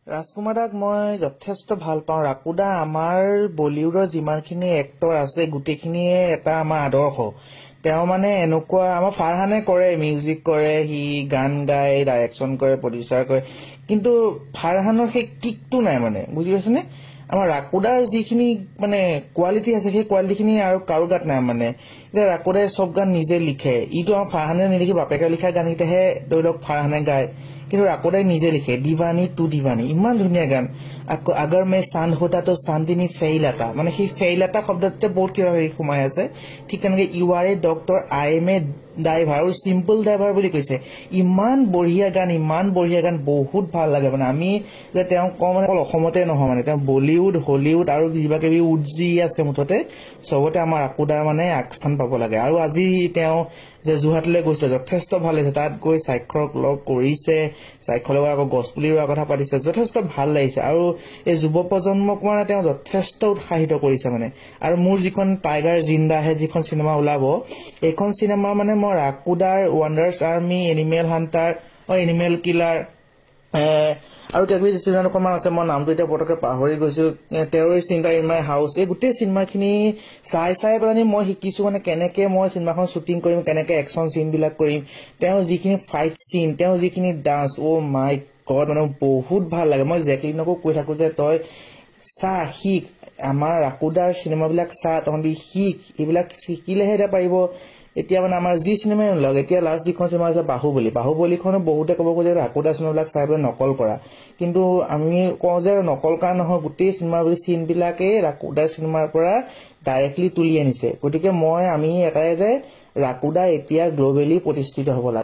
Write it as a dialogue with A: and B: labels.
A: ৰাজকুমাৰ দাক মই যথেষ্ট ভাল পাওঁ। ৰাকুদা আমাৰ বলিউডৰ যিমানখিনি এক্টৰ আছে গোটেইখিনিয়ে এটা আমাৰ আদৰ্শ। তেওঁ মানে এনেকুৱা আমাৰ ফাৰহানে কৰে, মিউজিক কৰে, সি গান গায়, ডাইৰেকশ্যন কৰে, প্ৰডিউচাৰ কৰে, কিন্তু ফাৰহানৰ সেই কিকটো নাই, মানে বুজি পাইছেনে? আমাৰ ৰাকুদাৰ যিখিনি মানে কোৱালিটি আছে সেই কোৱালিটিখিনি আৰু কাৰো গাত নাই। মানে এতিয়া ৰাকুদাই চব গান নিজে লিখে, ইটো আমাৰ ফাৰহানে নিলিখি, বাপেকে লিখা গানকেইটাহে ধৰি লওক ফাৰহানে গায়, কিন্তু ৰাকুদাই নিজে লিখে। দিৱানী টু দিৱানী ইমান ধুনীয়া গান। আকৌ আগৰ মে চান্দ হোতা তো চান্দিনী ফেইলাতা, মানে সেই ফেইলাতা শব্দতে বহুত কিবা সোমাই আছে। ঠিক তেনেকে you are a doctor, I am a driver, আৰু চিম্পল ড্ৰাইভাৰ বুলি কৈছে। ইমান বঢ়িয়া গান, ইমান বঢ়িয়া গান, বহুত ভাল লাগে। মানে আমি যে তেওঁক কওঁ মানে অকল অসমতে নহয়, মানে তেওঁ বলিউড, হলিউড আৰু কিবা কিবি উড যি আছে মুঠতে চবতে আমাৰ ৰাকুদাৰ মানে আগস্থান পাব লাগে। আৰু আজি তেওঁ যে যোৰহাটলৈ গৈছিলে যথেষ্ট ভাল লাগিছে, তাত গৈ স্বাক্ষৰক লগ কৰিছে, স্বাক্ষৰ লগত আকৌ গছ পুলি ৰোৱাৰ কথা পাতিছে, যথেষ্ট ভাল লাগিছে। আৰু এই যুৱ প্ৰজন্মক মানে তেওঁ যথেষ্ট উৎসাহিত কৰিছে মানে। আৰু মোৰ যিখন টাইগাৰ জিন্দা হে যিখন চিনেমা ওলাব, এইখন চিনেমা মানে মই ৰাকুদাৰ wonders army, animal hunter, animal killer, আৰু কিবা চিনেমা অকণমান আছে, মই নামটো এতিয়া পটকে পাহৰি গৈছো, টেৰৰিষ্ট ইন মাই হাউচ, এই গোটেই চিনেমাখিনি চাই পেলাই মই শিকিছো মানে কেনেকে মই চিনেমাখন শ্বুটিং কৰিম, কেনেকে একশ্যন চিনবিলাক কৰিম, তেওঁ যিখিনি ফাইট চিন, তেওঁ যিখিনি ডান্স, মাই গড, মানে বহুত ভাল লাগে। মই জেকলিনকো কৈ থাকো যে তই চা, শিক, আমাৰ ৰাকুদাৰ চিনেমাবিলাক চা, তহঁতি শিক, এইবিলাক শিকিলেহে এতিয়া পাৰিব। এতিয়া মানে আমাৰ যি চিনেমাই নোলাওক, এতিয়া লাষ্ট যিখন চিনেমা আছে বাহুবলীখনো বহুতে ক'ব খোজে ৰাকুদাৰ চিনেমাবিলাক চাই পেলাই নকল কৰা, কিন্তু আমি কওঁ যে নকল কৰা নহয়, গোটেই চিনেমাৰ চিনবিলাকেই ৰাকুদাৰ চিনেমাৰ পৰা ডাইৰেক্টলি তুলি আনিছে। গতিকে আমি এটাই যে ৰাকুদা এতিয়া গ্ল'বেলি প্ৰতিষ্ঠিত হ'ব লাগে।